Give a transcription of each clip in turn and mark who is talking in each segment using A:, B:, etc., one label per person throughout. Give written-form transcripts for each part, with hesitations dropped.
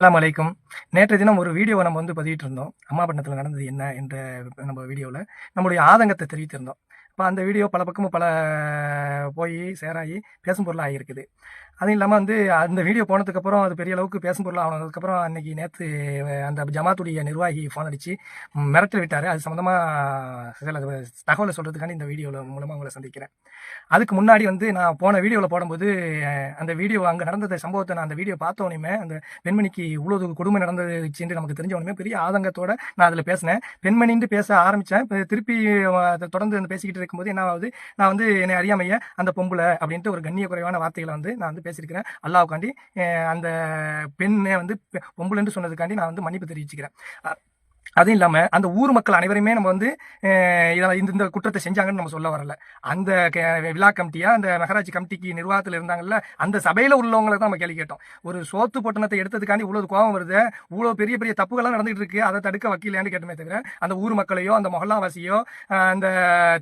A: அஸ்ஸலாமு அலைக்கும். நேற்றைய தினம் ஒரு வீடியோவை நம்ம பதிவிட்டிருந்தோம். அம்மாபட்டினத்தில நடந்தது என்ன என்ற நம்ம வீடியோல நம்முடைய ஆதங்கத்த தெரிவித்திருந்தோம். அப்ப அந்த வீடியோ பல பக்கமும் போய் ஷேர் ஆகி பேசும் பொருளா ஆகியிருக்குது. அதுவும் இல்லாம அந்த வீடியோ போனதுக்கப்புறம் அது பெரிய அளவுக்கு பேசும் பொருளா ஆனதுக்கப்புறம் நேத்து அந்த ஜமாத்துடைய நிர்வாகி ஃபோன் அடிச்சு மிரட்டல் விட்டாரு. அது சம்மந்தமா சில தகவலை சொல்றதுக்காண்டி இந்த வீடியோல மூலமா உங்களை சந்திக்கிறேன். அதுக்கு முன்னாடி நான் போன வீடியோல போடும்போது அந்த வீடியோ அங்க நடந்த சம்பவத்தை நான் அந்த வீடியோ பார்த்தோனையுமே அந்த பெண்மணிக்கு இவ்வளவு கொடுமை நடந்துச்சுன்னு நமக்கு தெரிஞ்சவனுமே பெரிய ஆதங்கத்தோட நான் அதுல பேசினேன். பெண்மணின்னு பேச ஆரம்பிச்சேன். திருப்பி அதை தொடர்ந்து பேசிக்கிட்டு இருக்கும்போது என்ன ஆகுது, நான் என்னை அறியாமைய அந்த பொம்புல அப்படின்ட்டு ஒரு கண்ணிய குறைவான வார்த்தைகளை நான் பேசியிருக்கிறேன். அல்லாஹ்வுக்காண்டி அந்த பெண்ணை பொம்புலன்னு சொன்னதுக்காண்டி நான் மன்னிப்பு தெரிவிச்சுக்கிறேன். அதுவும் இல்லாம அந்த ஊர் மக்கள் அனைவருமே நம்ம இந்த குற்றத்தை செஞ்சாங்கன்னு நம்ம சொல்ல வரல. அந்த விழா கமிட்டியா அந்த நகராட்சி கமிட்டிக்கு நிர்வாகத்தில் இருந்தாங்கல்ல, அந்த சபையில உள்ளவங்களை தான் நம்ம கேள்வி கேட்டோம். ஒரு சோத்து பொட்டணத்தை எடுத்ததுக்காண்டி இவ்வளவு கோபம் வருது, இவ்வளவு பெரிய பெரிய தப்புகள்லாம் நடந்துட்டு இருக்கு, அதை தடுக்க வக்கீலான்னு கேட்டுமே தவிர அந்த ஊர் மக்களையோ அந்த மொஹல்லாவாசியோ அந்த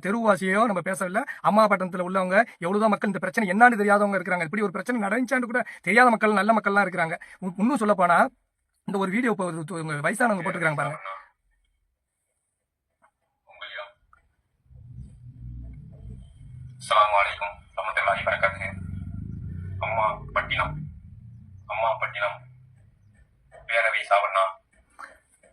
A: தெருவாசியோ நம்ம பேசவில்லை. அம்மாபட்டினத்தில் உள்ளவங்க எவ்வளவுதான் மக்கள் இந்த பிரச்சனை என்னன்னு தெரியாதவங்க இருக்கிறாங்க. இப்படி ஒரு பிரச்சனை நடந்துச்சான்னு கூட தெரியாத மக்கள் நல்ல மக்கள்லாம் இருக்கிறாங்க. இன்னும் சொல்ல போனா இந்த ஒரு வீடியோ வயசானவங்க போட்டுக்கிறாங்க பாருங்க.
B: அஸ்ஸலாமு அலைக்கும் வரஹ்மத்துல்லாஹி வபரகாத்துஹு. அம்மாபட்டினம் பேரவை சாவண்ணா.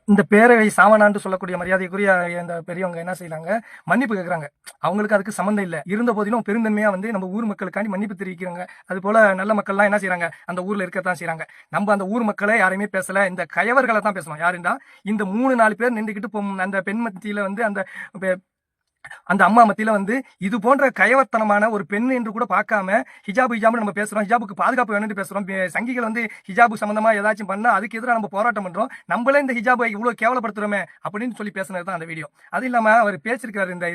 A: இந்த பேரவை சாவனான்னு சொல்லக்கூடிய மரியாதைக்குரிய அந்த பெரியவங்க என்ன செய்யறாங்க, மன்னிப்பு கேட்கறாங்க. அவங்களுக்கு அதுக்கு சம்மந்தம் இல்லை. இருந்த போதிலும் பெருந்தன்மையா நம்ம ஊர் மக்களுக்காண்டி மன்னிப்பு தெரிவிக்கிறாங்க. அது போல நல்ல மக்கள்லாம் என்ன செய்யறாங்க, அந்த ஊர்ல இருக்கத்தான் செய்யறாங்க. நம்ம அந்த ஊர் மக்களை யாரையுமே பேசல, இந்த கயவர்களை தான் பேசணும். யாருண்டா இந்த 3-4 பேர் நின்றுக்கிட்டு அந்த பெண் மத்தியில அந்த அம்மா மத்தியில இது போன்ற கயவத்தனமான ஒரு பெண் என்று கூட பார்க்காம ஹிஜாபு நம்ம பேசுறோம், ஹிஜாபுக்கு பாதுகாப்பு வேணும்னு பேசுறோம். சங்கிகள் ஹிஜாபு சம்பந்தமா ஏதாச்சும் பண்ணா அதுக்கு எதிராக நம்ம போராட்டம் பண்றோம். நம்மளே இந்த ஹிஜாபை இவ்வளவு கேவலப்படுத்துறோமே அப்படின்னு சொல்லி பேசுனது தான் அந்த வீடியோ. அது இல்லாம அவர் பேசிருக்காரு இந்த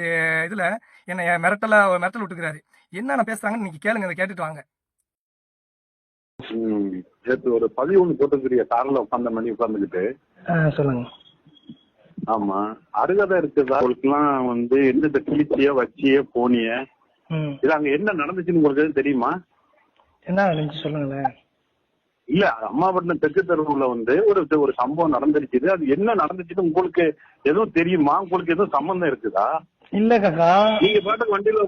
A: இதுல என்ன மிரட்டல் விட்டுக்கிறாரு. என்ன பேசுறாங்கன்னு நீங்க கேளுங்க, அதை கேட்டுட்டு வாங்க.
C: நேற்று ஒரு பதிவு ஒண்ணு போட்டுக்கிறிய கார்ல உட்காந்த மணி உட்காந்துக்கிட்டு
A: சொல்லுங்க.
C: ஆமா, அருகதை இருக்குதா உங்களுக்குலாம் எந்த கிழிச்சியோ வச்சியோ போனிய இது அங்க என்ன நடந்துச்சுன்னு உங்களுக்கு தெரியுமா?
A: என்ன நடந்துச்சு சொல்லுங்களேன்.
C: இல்ல, அம்மாபட்டினம் தெற்கு தெருவுல ஒரு சம்பவம் நடந்துருச்சு. அது என்ன நடந்துச்சுன்னு உங்களுக்கு எதுவும் தெரியுமா? உங்களுக்கு எதுவும் சம்பந்தம் இருக்குதா?
A: இல்ல காக்கா,
C: நீங்க பாட்டுக்கு வண்டியில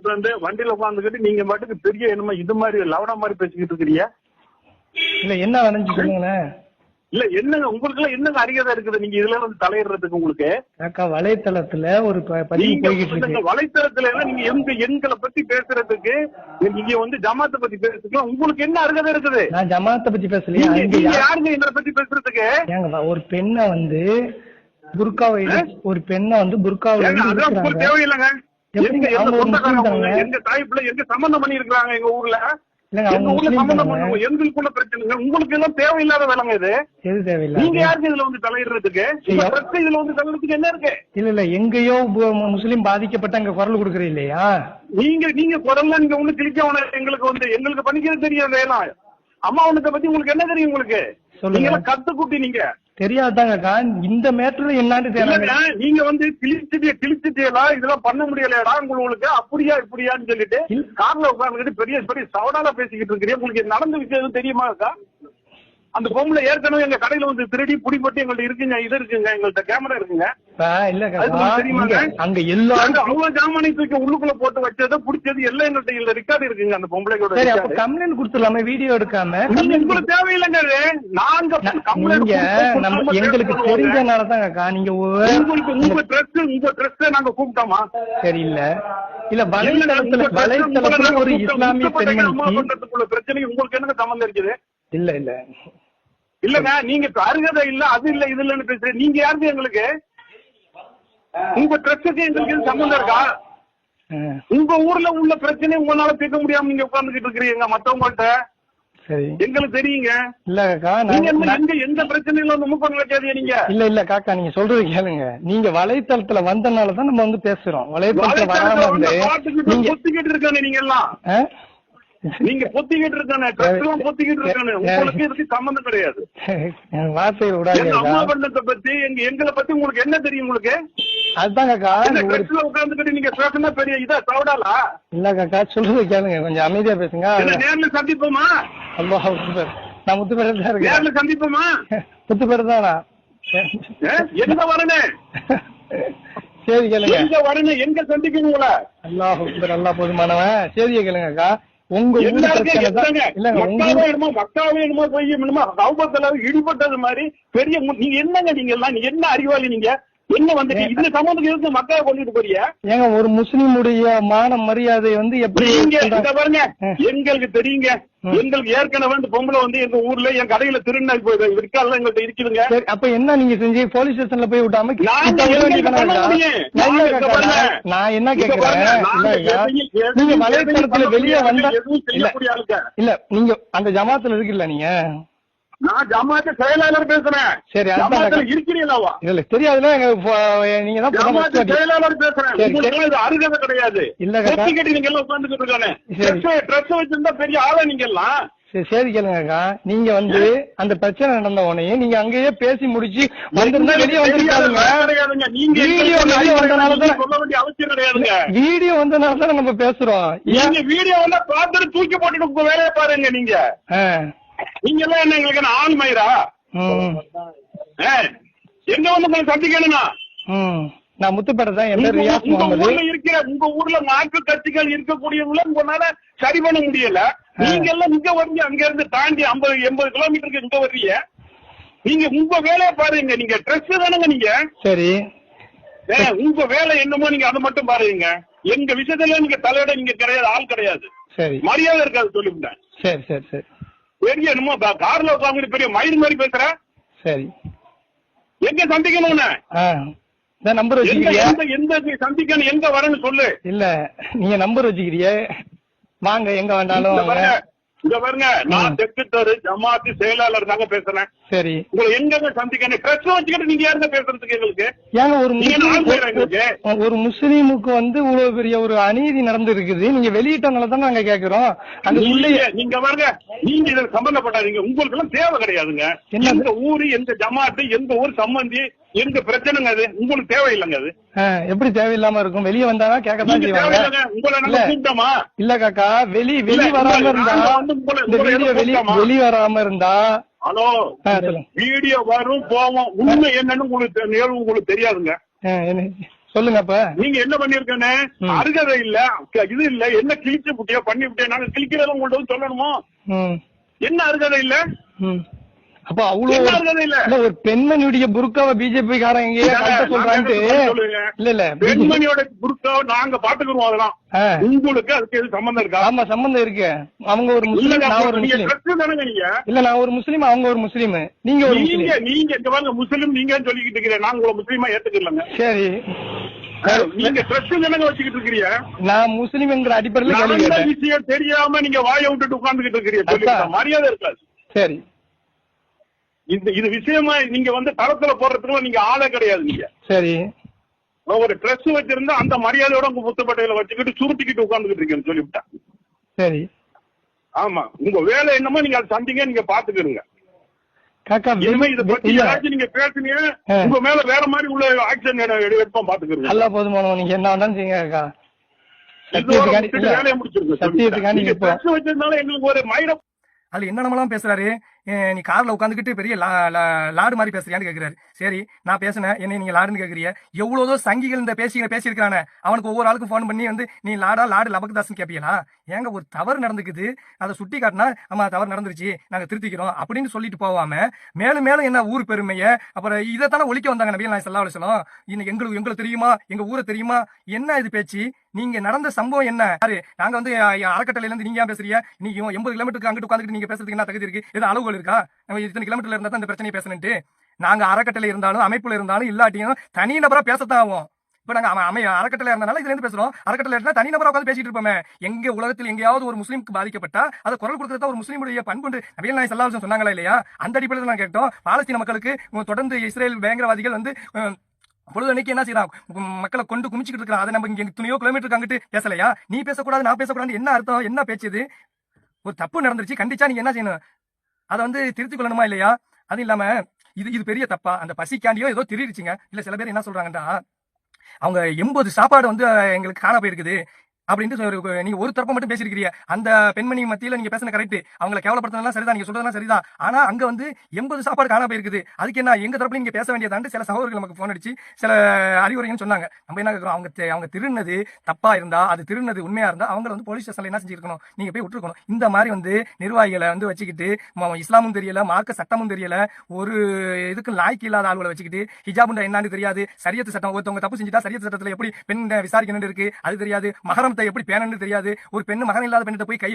C: உட்காந்துக்கிட்டு நீங்க பாட்டுக்கு பெரிய என்னமா இது மாதிரி லவடா மாதிரி பேசிக்கிட்டு இருக்கிறீங்க.
A: இல்ல என்ன நடந்துச்சு சொல்லுங்களேன்.
C: இல்ல என்னங்க உங்களுக்கு எல்லாம் என்னங்க அறியதா இருக்குது நீங்க இதுல தலையிடுறதுக்கு? உங்களுக்கு
A: வலைத்தளத்துல ஒரு
C: வலைத்தளத்துல நீங்க எங்களை பத்தி பேசுறதுக்கு நீங்க ஜமாத்தை பத்தி பேசுறதுக்கு உங்களுக்கு என்ன அருகதை இருக்குது?
A: நான் ஜமாத்தை பத்தி பேசலையா?
C: யாருங்க எங்களை பத்தி பேசுறதுக்கு?
A: ஒரு பெண்ணை புர்காவை ஒரு பெண்ணை புர்காவை
C: தேவையில்லைங்க. எங்க தாய்ப்புல எங்க சம்பந்தம் பண்ணி இருக்கிறாங்க எங்க ஊர்ல. எங்களுக்குள்ள பிரச்சனை உங்களுக்கு எல்லாம் தேவையில்லாத வேலைங்க இது. நீங்க யாருக்கு இதுல தலையிடுறதுக்கு? இதுல தலையிடுறதுக்கு என்ன இருக்கு?
A: இல்ல எங்கேயோ முஸ்லீம் பாதிக்கப்பட்ட அங்க குரல் கொடுக்குற இல்லையா?
C: நீங்க குரல்ல நீங்க ஒண்ணு கிளிக்க எங்களுக்கு பண்ணிக்கிறது தெரியும் வேணாம். அம்மா உனக்கு பத்தி உங்களுக்கு என்ன தெரியும்? உங்களுக்கு நீங்க கத்துக்குட்டி நீங்க
A: தெரியாதாங்கக்கா. இந்த மேட்டர் என்னன்னு தெரியல.
C: நீங்க கிழிச்சிட்டியலா இதெல்லாம் பண்ண முடியலடா உங்களுக்கு அப்படியா இப்படியான்னு சொல்லிட்டு கார்ல உட்கார்ந்துக்கிட்டு பெரிய பெரிய சவடால பேசிக்கிட்டு இருக்கிறீங்க. உங்களுக்கு நடந்த விஷயம் எதுவும் தெரியுமாக்கா? அந்த பொம்பளை ஏற்கனவே எங்க கடையில திருடி புடிப்பட்டு எங்கள்ட்ட இருக்குங்க, இது இருக்குங்க, எங்கள்ட்ட கேமரா இருக்குங்க.
A: அங்க எல்லாரும்
C: அவ்வளவு ஜாமானை தூக்கி உள்ளுக்குள்ள போட்டு வச்சதை புடிச்சது எல்லாம் எங்கள்ட்ட ரெக்கார்டு இருக்குங்க. அந்த பொம்பளையோட
A: கம்ப்ளைண்ட் கொடுத்துடலாமே வீடியோ எடுக்காம.
C: உங்களுக்கு தேவையில்லைங்க. நாங்க
A: எங்களுக்கு தெரிஞ்சனாலதான்க்கா நீங்க
C: உங்க ட்ரெஸ் நாங்க கூப்பிட்டோமா?
A: தெரியல. இல்ல வலைத்தளத்துல ஒரு இஸ்லாமிய பெண்மணிக்குள்ள
C: பிரச்சனை உங்களுக்கு என்ன சம்பந்தம் இருக்குது?
A: இல்ல
C: இல்லங்க, நீங்க அருகதை இல்ல அது இல்ல இது இல்லன்னு பேசுறீங்க. நீங்க யாருக்கு எங்களுக்கு? உங்க ட்ரெஸ்ஸுக்கு எங்களுக்கு சம்பந்தம் இருக்கா? உங்க ஊர்ல உள்ள பிரச்சனை உங்களால தீர்க்க முடியாம நீங்க உட்கார்ந்துட்டு இருக்கிறீங்க மத்தவங்கள்ட்ட. எங்களுக்கு தெரியுங்க.
A: இல்லக்கா,
C: எந்த பிரச்சனையில மூக்கம் வைக்காதீங்க நீங்க.
A: இல்ல காக்கா, நீங்க சொல்றது கேளுங்க. நீங்க வலைத்தளத்துல வந்தனாலதான் நம்ம பேசுறோம். வலைத்தளத்துல வராம
C: பொத்திக்கிட்டு இருக்கானே நீங்க எல்லாம். நீங்க பொத்திக்கிட்டு இருக்கானே பொத்திக்கிட்டு இருக்கானே உங்களுக்கு இதுக்கு சம்பந்தம் கிடையாது.
A: வார்த்தைகள் விடாது.
C: அம்மாபட்டினத்தை பத்தி எங்களை பத்தி உங்களுக்கு என்ன தெரியும்? உங்களுக்கு
A: அதுதான் காக்கா,
C: உட்கார்ந்துக்கிட்டு நீங்க பேசினா பெரிய இதா சவடாலா?
A: இல்ல காக்கா, சொல்றது கேளுங்க, கொஞ்சம் அமைதியா பேசுங்க.
C: நேர்ல சந்திப்போமா?
A: அல்லாஹ் அக்பர். நான் முத்துப்பேட்டை தான் இருக்கேன்.
C: நேர்ல சந்திப்போமா?
A: முத்துப்பேட்டை தானா?
C: எங்க வரணும்?
A: சரி கேளுங்க.
C: எங்க வரணும்? எங்க சந்திக்கணும் உங்களை?
A: நல்லா போதுமானவன். சரியா கேளுங்கக்கா. உங்க
C: மக்காவே போய் இடிபட்டது மாதிரி பெரிய நீங்க என்னங்க நீங்க எல்லாம் என்ன அறிவாளி நீங்க என்ன வந்துட்டு இந்த சம்பந்தம் இருந்து மக்களை கொண்டுட்டு போறீங்க?
A: ஏங்க ஒரு முஸ்லிமுடைய மான மரியாதை வந்து எப்படி
C: பாருங்க, எங்களுக்கு தெரியுங்க. எங்களுக்கு ஏற்கனவே பொம்பளை வந்து எங்க ஊர்ல என் கடையில திருநா விற்கால எங்கள்கிட்ட இருக்குதுங்க.
A: அப்ப என்ன நீங்க செஞ்சு போலீஸ் ஸ்டேஷன்ல போய் விட்டாம நான் என்ன கேக்குறேன், நீங்க வலைத்தளத்துல வெளியே வந்தா இல்ல நீங்க அந்த ஜமாத்துல இருக்குல்ல நீங்க?
C: நான் ஜமாத்து செயலாளர் பேசுறேன். சரி, இருக்கிறீங்களா?
A: இல்ல தெரியாதுல, நீங்க தான்
C: ஜமாத்து செயலாளர் பேசுறேன். உங்களுக்கு இது அருகதை கிடையாது. இல்ல கேட்டு நீங்க எல்லாம் உட்கார்ந்துட்டு இருக்கானே ட்ரெஸ் வச்சிருந்தா பெரிய ஆளா நீங்க எல்லாம்.
A: சரி கேளுங்கக்கா, நீங்க வந்து அந்த பிரச்சனை நடந்த உடனே நீங்க அங்கேயே பேசி முடிச்சு வந்திருந்தா வெளியே
C: வந்துருக்காதுங்க. நீங்க வீடியோ வந்தனாலதான் சொல்ல வேண்டிய அவசியம் கிடையாதுங்க.
A: வீடியோ வந்தனாலதான் நம்ம பேசுறோம்.
C: நீங்க வீடியோ வந்தா பார்த்துட்டு தூக்கி போட்டுட்டு உங்க வேலையை பாருங்க. நீங்க நீங்க எல்லாம் என்ன எங்களுக்கு ஆள் மயிரா? எங்க வந்து உங்களை சந்திக்கணும்னா
A: நான் முத்துப்பேட்டை தான். என் பேர் ரியாஸ் முகமது.
C: இருக்கிற உங்க ஊர்ல மாற்று கட்சிகள் இருக்கக்கூடியவங்கள உங்களால சரி பண்ண முடியல. நீங்க எல்லாம் இங்க வரீங்க, அங்க இருந்து தாண்டி 50-80 கிலோமீட்டருக்கு இங்க வர்றீங்க. நீங்க உங்க வேலையை பாருங்க. நீங்க ட்ரெஸ் தானுங்க நீங்க. சரி, உங்க வேலை என்னமோ நீங்க அதை மட்டும் பாருங்க. எங்க விஷயத்துல நீங்க தலையிட நீங்க கிடையாது, ஆள் கிடையாது. சரி, மரியாதை இருக்காது சொல்லிவிட்டேன். சரி சரி சரி. பெரிய என்னமோ கார்ல உட்காந்து பெரிய மயிர் மாதிரி பேசுற. சரி, எங்க சந்திக்கணும்னு நம்பர் வச்சுக்கிறியா? எந்த சந்திக்கணும், எங்க வரணும் சொல்லு. இல்ல நீங்க நம்பர் வச்சுக்கிறிய, வாங்க எங்க வேண்டாலும். இங்க பாருங்க, நான் செக்ரட்டரி ஜமாத்து செயலாளர் தாங்க பேசுறேன். சரி, உங்களை எங்க சந்திக்கணும்? ட்ரெஸ் வச்சுக்கிட்டு நீங்க யாருங்க பேசுறதுக்கு? எங்களுக்கு ஏங்க ஒரு முஸ்லீமுக்கு வந்து இவ்வளவு பெரிய ஒரு அநீதி நடந்து இருக்குது, நீங்க வெளியிட்டனால தான் நாங்க கேக்குறோம். அந்த நீங்க பாருங்க, நீங்க இதுல சம்பந்தப்பட்டாதீங்க. உங்களுக்கு எல்லாம் தேவை கிடையாதுங்க. எந்த ஊரு, எந்த ஜமாத்து, எந்த ஊர் சம்பந்தி, எங்க பிரச்சனைங்க அது உங்களுக்கு தேவையில்லைங்க. அது எப்படி தேவையில்லாம இருக்கும்? வெளியே வந்தாதான் கேட்கத்தான் செய்வாங்க. உங்களை கூப்பிட்டோமா? இல்ல காக்கா, வெளி வராம இருந்தா, வெளி வராம இருந்தா ஹலோ வீடியோ வரும் போவோம். உண்மை என்னன்னு உங்களுக்கு தெரியாதுங்க. சொல்லுங்க. அப்ப நீங்க என்ன பண்ணிருக்கேன்னு அருகதை இல்ல, இது இல்ல, என்ன கிழிச்சு விட்டியோ பண்ணி விட்டேன். நாங்க கிழிக்கிறத உங்கள்ட்ட சொல்லணுமோ? என்ன அருகதை இல்ல? அப்ப அவ்வளவு ஒரு பெண்மணியுடைய புர்காவை பிஜேபி காரங்க சொல்றாங்க. இல்ல இல்ல, பெண்மணியோட புர்காவை நாங்க பாத்துக்கிறோம். அதெல்லாம் உங்களுக்கு அதுக்கு எது சம்பந்தம் இருக்கா? ஆமா சம்பந்தம் இருக்கு. அவங்க ஒரு முஸ்லீம், நான் ஒரு முஸ்லீம். இல்ல நான் ஒரு முஸ்லீம், அவங்க ஒரு முஸ்லீம். நீங்க ஒரு நீங்க இங்க பாருங்க, முஸ்லீம் நீங்க சொல்லிக்கிட்டு இருக்கிறீங்க. நாங்க உங்களை முஸ்லீமா ஏத்துக்கலங்க. சரி, நீங்க ட்ரெஸ் என்னங்க வச்சுக்கிட்டு இருக்கிறீங்க? நான் முஸ்லீம்ங்கிற அடிப்படையில் விஷயம் தெரியாம நீங்க வாயை விட்டுட்டு உட்கார்ந்துகிட்டு இருக்கிறீங்க. மரியாதை இருக்காது. சரி, இது விஷயமா நீங்க வந்து தளத்துல போடுறதுக்கு நீங்க ஆளே கிடையாது. நீங்க சரி, ஒரு ட்ரெஸ் வச்சிருந்தா அந்த மரியாதையோட உங்க முத்துப்பட்டையில வச்சுக்கிட்டு சுருட்டிக்கிட்டு உட்கார்ந்துகிட்டு இருக்கீங்கன்னு சொல்லிவிட்டேன். சரி, ஆமா, உங்க வேலை என்னமோ நீங்க அதை சந்திங்க, நீங்க பாத்துக்கிறீங்க. இனிமே இதை பத்தி ஏதாச்சும் நீங்க பேசுனீங்க, உங்க மேல வேற மாதிரி உள்ள ஆக்ஷன் எடுப்போம், பாத்துக்கிறீங்க. நல்லா போதுமான நீங்க என்ன வேண்டாம் செய்யுங்க. வேலையை முடிச்சிருக்கீங்க. ட்ரெஸ் வச்சிருந்தாலும் எங்களுக்கு ஒரு மயிர அதுல என்னென்னலாம் பேசுறாரு. நீ கார்ல உட்காந்துக்கிட்டு பெரிய லாடு மாதிரி பேசுறியான்னு கேட்கிறாரு. சரி, நான் பேசினேன், என்ன நீங்க லாடுன்னு கேட்கறிய? எவ்வளவோ சங்கிகள் இந்த பேசியிருக்கானே, அவனுக்கு ஒவ்வொரு ஆளுக்கும் ஃபோன் பண்ணி வந்து நீ லாடு லபக்குதாசன் கேட்பீங்களா? ஏங்க ஒரு தவறு நடந்துக்குது, அதை சுட்டி காட்டினா ஆமா தவறு நடந்துருச்சு, நாங்க திருத்திக்கிறோம் அப்படின்னு சொல்லிட்டு போவாம மேலும் மேலும் என்ன ஊர் பெருமையை அப்புறம் இதைத்தானே ஒழிக்க வந்தாங்க நபிகள் நாயகம் ஸல்லல்லாஹு அலைஹி வஸல்லம். இன்னைக்கு எங்களுக்கு தெரியுமா, எங்க ஊரை தெரியுமா? என்ன இது பேச்சு? நீங்க நடந்த சம்பவம் என்ன? நாங்க வந்து அறக்கட்டளையில இருந்து நீங்க ஏன் பேசுறீங்க? நீங்க 80 கிலோமீட்டருக்கு அங்கிட்டு உட்காந்துட்டு நீங்க பேசுறதுக்கு என்ன தகுதி இருக்கு? ஏதோ அளவுகள் இருக்கா? நம்ம இத்தனை கிலோமீட்டர்ல இருந்தா தான் இந்த பிரச்சனையை பேசணும்ட்டு. நாங்க அறக்கட்டளை இருந்தாலும் அமைப்புல இருந்தாலும் இல்லாட்டியும் தனி நபரா பேசத்தான் ஆகும். இப்ப நாங்க அறக்கட்டளை இருந்தனால இதுல இருந்து பேசுறோம். அறக்கட்டளை இருந்தா தனி நபரா உட்காந்து பேசிட்டு இருப்போமே. எங்க உலகத்தில் எங்கேயாவது ஒரு முஸ்லீமுக்கு பாதிக்கப்பட்டா அதை குரல் கொடுக்கறதா ஒரு முஸ்லீமுடைய பண்புண்டு நபிகள் நாயகம் ஸல்லல்லாஹு அலைஹி வஸல்லம் சொன்னாங்களா இல்லையா? அந்த அடிப்படையில் நான் கேட்டோம். பாலஸ்தீன மக்களுக்கு தொடர்ந்து இஸ்ரேல் பயங்கரவாதிகள் வந்து பொழுதுனைக்கு என்ன செய்யறான், மக்களை கொண்டு குமிச்சுக்கிட்டு இருக்கான். அதை நம்ம இங்க துணியோ கிலோமீட்டருக்கு அங்கிட்டு பேசலையா? நீ பேசக்கூடாது, நான் பேசக்கூடாது, என்ன அர்த்தம்? என்ன பேச்சுது? ஒரு தப்பு நடந்துருச்சு, கண்டிச்சா நீங்க என்ன செய்யணும்? அதை வந்து திருத்திக் கொள்ளணுமா இல்லையா? அது இல்லாம இது பெரிய தப்பா? அந்த பசிக்காண்டியோ ஏதோ திருடிச்சுங்க. இல்ல சில பேர் என்ன சொல்றாங்கன்னா, அவங்க 80 சாப்பாடு வந்து எங்களுக்கு காண போயிருக்குது,
A: அப்படின்ட்டு நீங்க ஒரு தரப்பை மட்டும் பேசிருக்கீங்க. அந்த பெண்மணி மத்தியில நீங்க பேசுன கரெக்ட். அவங்கள கேவலப்படுத்துறதெல்லாம் சரிதான், நீங்க சொல்றதெல்லாம் சரிதான். ஆனா அங்க வந்து 80 சாப்பாடு காணாம போயிருக்குது. அதுக்கு என்ன எங்க தரப்புல நீங்க பேச வேண்டியதாண்டு சில சகோதரர்கள் நமக்கு போன் அடிச்சு சில அறிவுரையும் சொன்னாங்க. நம்ம என்ன கேக்குறோம், அவங்க திருநது தப்பா இருந்தா, அது திருநது உண்மையா இருந்தா அவங்க வந்து போலீஸ் ஸ்டேஷன்ல என்ன செஞ்சிருக்கணும், நீங்க போய் விட்டுருக்கணும். இந்த மாதிரி வந்து நிர்வாகிகளை வந்து வச்சுக்கிட்டு இஸ்லாமும் தெரியல, மார்க்க சட்டமும் தெரியல, ஒரு இதுக்கு லாய்க்கு இல்லாத ஆளுகளை வச்சுக்கிட்டு ஹிஜாபுண்டா என்னன்னு தெரியாது, சரியத்து சட்டம் ஒருத்தவங்க தப்பு செஞ்சுட்டா சரியத்து சட்டத்துல எப்படி பெண் விசாரிக்கணும்னு இருக்கு அது தெரியாது, மகரமத்தை எப்படி பேனன்னு தெரியாது, ஒரு பெண்ணு மகன் இல்லாத பெண்ணை போய் கை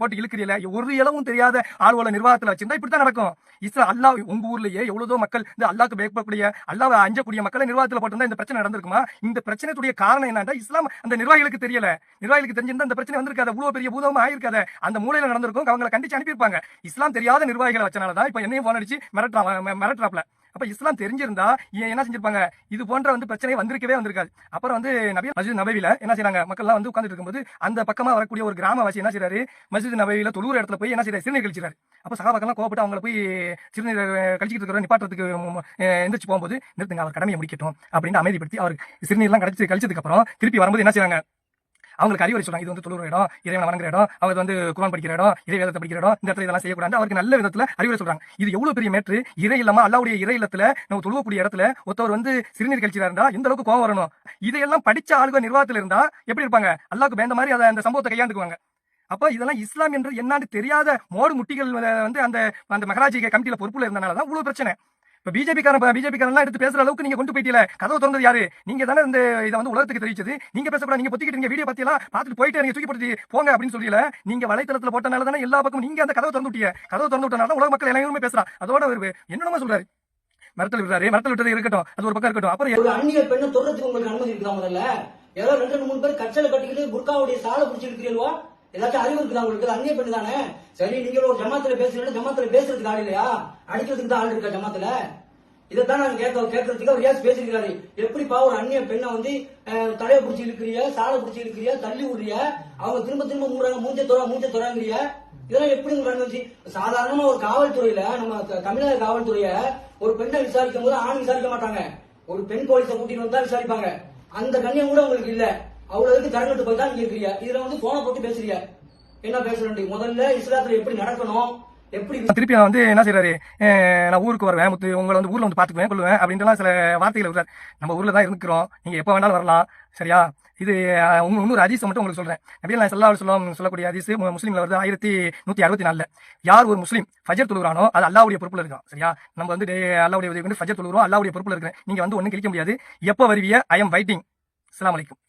A: போட்டு இழுக்கிறீல, ஒரு இளவும் தெரியாத ஆளுவோட நிர்வாகத்துல வச்சிருந்தா இப்படித்தான் நடக்கும். அல்லாஹ் உங்க ஊர்லயே எவ்வளவோ மக்கள் இந்த அல்லாஹ்க்கு பயப்படக்கூடிய அல்லாஹ்வை அஞ்சக்கூடிய மக்களை நிர்வாகத்துல போட்டிருந்தா இந்த பிரச்சனை நடந்திருக்குமா? இந்த பிரச்சனையுடைய காரணம் என்னன்னா இஸ்லாம் அந்த நிர்வாகிகளுக்கு தெரியல. நிர்வாகிகளுக்கு தெரிஞ்சிருந்தா இந்த பிரச்சனை வந்திருக்காது, அவ்வளவு பெரிய பூதமா ஆயிருக்காது, அந்த மூலையில நடந்திருக்கும், அவங்களை கண்டிச்சு அனுப்பியிருப்பாங்க. இஸ்லாம் தெரியாத நிர்வாகிகளை வச்சனாலதான் இப்ப என்னையும் போன் அடிச்சு மிரட்டுறாப்ல. அப்ப இஸ்லாம் தெரிஞ்சிருந்தா என்ன செஞ்சிருப்பாங்க, இது போன்ற வந்து பிரச்சனை வந்திருக்கவே வந்திருக்காது. அப்புறம் வந்து மஸ்ஜித் நபவில என்ன செய்யறாங்க, மக்கள் எல்லாம் வந்து உட்கார்ந்துட்டு இருக்கும்போது அந்த பக்கமா வரக்கூடிய ஒரு கிராமவாசி என்ன செய்யறாரு, மஸ்ஜித் நபவில தொழுற இடத்துல போய் என்ன செய்யறாரு, சிறுநீர் கழிச்சாரு. அப்ப சகாபாக்கெல்லாம் கோவப்பட்டு அவங்களை போய் சிறுநீர் கழிச்சிட்டு இருக்கிற நிப்பாட்டுறதுக்கு எந்திரிச்சு போகும்போது நிறுத்துங்க, அவர் கடமையை முடிக்கட்டும் அப்படின்னு அமைதிப்படுத்தி அவர் சிறுநீர்லாம் கழிச்சதுக்கு அப்புறம் திருப்பி வரும்போது என்ன செய்யறாங்க, அவங்களுக்கு அறிவுரை சொல்றாங்க, இது வந்து தொழுற இடம், இறைவனை வணங்குற இடம், அவங்க வந்து குர்ஆன் படிக்கிற இடம், இறை வேதத்தை படிக்கிற இடம், இந்த இடத்துல இதெல்லாம் செய்யக்கூடாது, அவருக்கு நல்ல விதத்துல அறிவுரை சொல்றாங்க. இது எவ்வளவு பெரிய மேட்ரு. இறை இல்லாம அல்லாஹ்வுடைய இறை இல்லத்துல நம்ம தொழுவக்கூடிய இடத்துல ஒருத்தவர் வந்து சிறுநீர் கழிச்சிரா இருந்தா எந்த அளவுக்கு கோவம் வரணும். இதையெல்லாம் படிச்ச ஆளுங்க நிர்வாகத்துல இருந்தா எப்படி இருப்பாங்க, அல்லாஹ்க்கு பயந்த மாதிரி அந்த சம்பவத்தை கையாண்டுக்குவாங்க. அப்ப இதெல்லாம் இஸ்லாம் என்று என்னன்னு தெரியாத மோடு முட்டிகள் வந்து அந்த அந்த மகராஜி கமிட்டியில பொறுப்புல இருந்தனாலதான் இவ்வளவு பிரச்சனை. இப்ப பிஜேபிக்காரன் எடுத்து பேசுற அளவுக்கு நீங்க கொண்டு போயிட்டீல, கதவு திறந்தது யாரு, நீங்க தானே இந்த இதை வந்து உலகத்துக்கு தெரிவிச்சது. நீங்க பேசக்கூடாது, நீங்க பொத்திக்கிட்டு வீடியோ பத்தியெல்லாம் பார்த்துட்டு போயிட்டு நீங்க தூக்கி போட்டு போங்க அப்படின்னு சொல்லல, நீங்க வலைத்தளத்துல போட்டனால தானே எல்லா பக்கம் நீங்க அந்த கதவை திறந்து விட்டீங்க. கதவு திறந்து விட்டனால உலக மக்கள் எல்லாருமே பேசுறான். அதோட என்னென்னமா சொல்றாரு, மிரட்டல் விட்டது இருக்கட்டும், அது ஒரு பக்கம் இருக்கட்டும். அப்புறம்
D: ஒரு அந்நிய பெண்ணை தொடர்றதுக்கு உங்களுக்கு அனுமதி இருக்குதா? முதல்ல ஏதோ 2-3 பேர் கச்சலை கட்டிக்கிட்டு புர்காவுடைய சாலை பிடிச்சி இருக்கிறீங்களா? ஏதாச்சும் அறிவு இருக்குதா உங்களுக்கு? அந்நிய பெண்ணு தானே. சரி, நீங்க ஒரு ஜமாத்துல பேசுறீங்க, ஜமாத்துல பேசுறதுக்கு ஆள் இல்லையா? அடிக்கிறதுக்கு தான் ஆள் இருக்கா ஜமாத்துல? இதைத்தான் நாங்க கேட்கறதுக்கு அவர் ஏன் பேசிருக்காரு. எப்படிப்பா ஒரு அந்நிய பெண்ணை வந்து தலையை பிடிச்சி இழுக்கிறிய, சாலை பிடிச்சி இழுக்கிறிய, தள்ளி விடுறிய, அவங்க திரும்ப மூடுறாங்க, மூஞ்ச தொறாங்கிறிய, இதெல்லாம் எப்படி நடந்துச்சு? சாதாரணமா ஒரு காவல்துறையில நம்ம தமிழக காவல்துறைய ஒரு பெண்ணை விசாரிக்கும் போது ஆண் விசாரிக்க மாட்டாங்க, ஒரு பெண் போலீஸை கூட்டிட்டு வந்து தான் விசாரிப்பாங்க. அந்த கண்ணியம் கூட உங்களுக்கு இல்ல. அவ்வளவுக்கு தரங்கட்டு போய் தான் நீங்க இருக்கிறீங்க. இதுல வந்து போனை போட்டு பேசுறீங்க. என்ன பேசுறேன், முதல்ல இஸ்லாத்துல எப்படி நடக்கணும், எப்படி
A: திருப்பி வந்து என்ன செய்யறாரு, நான் ஊருக்கு வருவேன், உங்களை வந்து ஊர்ல வந்து பாத்துக்குவேன் கொள்ளுவேன் அப்படின்ட்டு சில வார்த்தைகள் விடுறாரு. நம்ம ஊர்ல தான் இருக்கிறோம், நீங்க எப்ப வேணாலும் வரலாம், சரியா? இது இன்னொரு ஹதீஸ் மட்டும் உங்களுக்கு சொல்றேன். நபிகள் நாயகம் ஸல்லல்லாஹு அலைஹி வஸல்லம் சொல்லக்கூடிய ஹதீஸ் முஸ்லிம்ல வருது 1164. யார் ஒரு முஸ்லீம் ஃபஜர் தொழுகிறானோ அது அல்லாஹ்வுடைய பொறுப்புல இருக்கும், சரியா? நம்ம வந்து அல்லாஹ்வுடைய உதவி கொண்டு ஃபஜர் தொழுகிறோம், அல்லாஹ்வுடைய பொறுப்புல இருக்கிறேன். நீங்க வந்து ஒன்னும் கிழிக்க முடியாது. எப்ப வருவீங்க? I am waiting. அஸ்ஸலாமு அலைக்கும்.